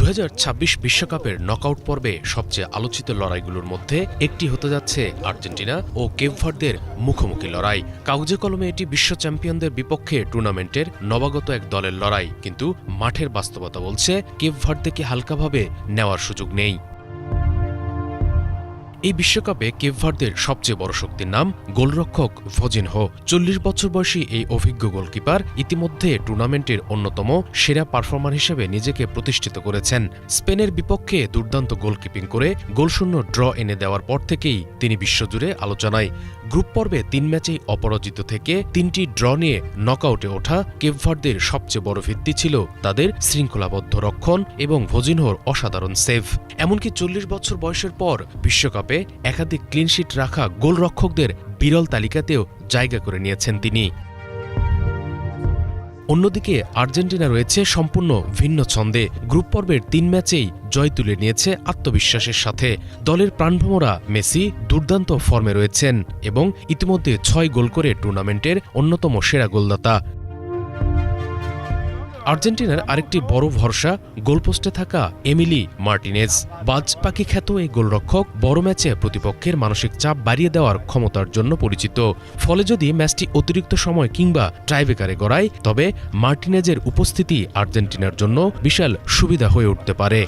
2026 বিশ্বকাপের নকআউট পর্বে সবচেয়ে আলোচিত লড়াইগুলোর মধ্যে একটি হতে যাচ্ছে আর্জেন্টিনা ও কেপ ভার্দের মুখোমুখি লড়াই। কাগজে কলমে এটি বিশ্ব চ্যাম্পিয়নদের বিপক্ষে টুর্নামেন্টের নবাগত এক দলের লড়াই, কিন্তু মাঠের বাস্তবতা বলছে কেপ ভার্দেকে হালকাভাবে নেওয়ার সুযোগ নেই। এই বিশ্বকাপে কেপ ভার্দের সবচেয়ে বড় শক্তির নাম গোলরক্ষক ভজিনহো। 40 বছর বয়সী এই অভিজ্ঞ গোলকিপার ইতিমধ্যে টুর্নামেন্টের অন্যতম সেরা পারফর্মার হিসেবে নিজেকে প্রতিষ্ঠিত করেছেন। স্পেনের বিপক্ষে দুর্দান্ত গোলকিপিং করে গোলশূন্য ড্র এনে দেওয়ার পর থেকেই তিনি বিশ্বজুড়ে আলোচনায়। গ্রুপ পর্বে 3 ম্যাচেই অপরাজিত থেকে 3টি ড্র নিয়ে নকআউটে ওঠা কেপ ভার্দের সবচেয়ে বড় ভিত্তি ছিল তাদের শৃঙ্খলাবদ্ধ রক্ষণ এবং ভজিনহোর অসাধারণ সেভ। এমনকি 40 বছর বয়সের পর বিশ্বকাপে একাধিক ক্লিনশিট রাখা গোলরক্ষকদের বিরল তালিকাতেও জায়গা করে নিয়েছেন তিনি। অন্যদিকে আর্জেন্টিনা রয়েছে সম্পূর্ণ ভিন্ন ছন্দে। গ্রুপ পর্বের 3 ম্যাচেই জয় তুলে নিয়েছে আত্মবিশ্বাসের সাথে। দলের প্রাণভোমরা মেসি দুর্দান্ত ফর্মে রয়েছেন এবং ইতিমধ্যে 6 গোল করে টুর্নামেন্টের অন্যতম সেরা গোলদাতা। আর্জেন্টিনার আরেকটি বড় ভরসা গোলপোস্টে থাকা এমিলি মার্টিনেজ। বাজ পাখি খ্যাত এই গোলরক্ষক বড় ম্যাচে প্রতিপক্ষের মানসিক চাপ বাড়িয়ে দেওয়ার ক্ষমতার জন্য পরিচিত। ফলে যদি ম্যাচটি অতিরিক্ত সময় কিংবা টাইব্রেকারে গড়ায়, তবে মার্টিনেজের উপস্থিতি আর্জেন্টিনার জন্য বিশাল সুবিধা হয়ে উঠতে পারে।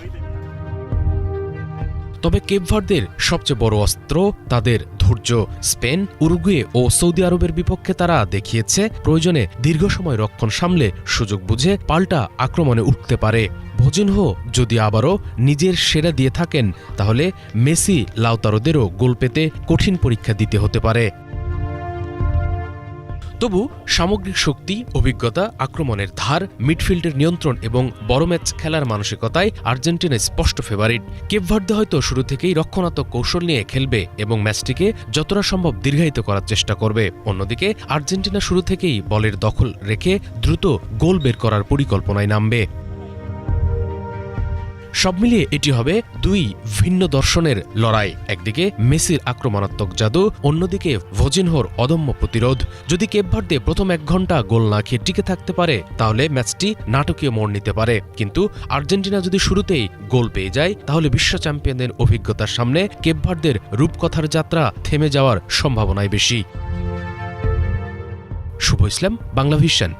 তবে কেপ ভার্দের সবচেয়ে বড় অস্ত্র তাদের ধৈর্য। স্পেন, উরুগুয়ে ও সৌদি আরবের বিপক্ষে তারা দেখিয়েছে প্রয়োজনে দীর্ঘ সময় রক্ষণ সামলে সুযোগ বুঝে পাল্টা আক্রমণে উঠতে পারে। ভজিনহো যদি আবারও নিজের সেরা দিয়ে থাকেন, তাহলে মেসি লাউতারোদেরও গোল পেতে কঠিন পরীক্ষা দিতে হতে পারে। তবু সামগ্রিক শক্তি, অভিজ্ঞতা, আক্রমণের ধার, মিডফিল্ডের নিয়ন্ত্রণ এবং বড় ম্যাচ খেলার মানসিকতায় আর্জেন্টিনা স্পষ্ট ফেভারিট। কেপ ভার্দে হয়তো শুরু থেকেই রক্ষণাত্মক কৌশল নিয়ে খেলবে এবং ম্যাচটিকে যতটা সম্ভব দীর্ঘায়িত করার চেষ্টা করবে। অন্যদিকে আর্জেন্টিনা শুরু থেকেই বলের দখল রেখে দ্রুত গোল বের করার পরিকল্পনায় নামবে। সব মিলিয়ে এটি হবে দুই ভিন্ন দর্শনের লড়াই। একদিকে মেসির আক্রমণাত্মক জাদু, অন্যদিকে ভজিনহোর অদম্য প্রতিরোধ। যদি কেপ ভার্দে প্রথম 1 ঘন্টা গোল না খেয়ে টিকে থাকতে পারে, তাহলে ম্যাচটি নাটকীয় মোড় নিতে পারে। কিন্তু আর্জেন্টিনা যদি শুরুতেই গোল পেয়ে যায়, তাহলে বিশ্ব চ্যাম্পিয়নদের অভিজ্ঞতার সামনে কেপ ভার্দের রূপকথার যাত্রা থেমে যাওয়ার সম্ভাবনাই বেশি। শুভ ইসলাম, বাংলা ভিশন।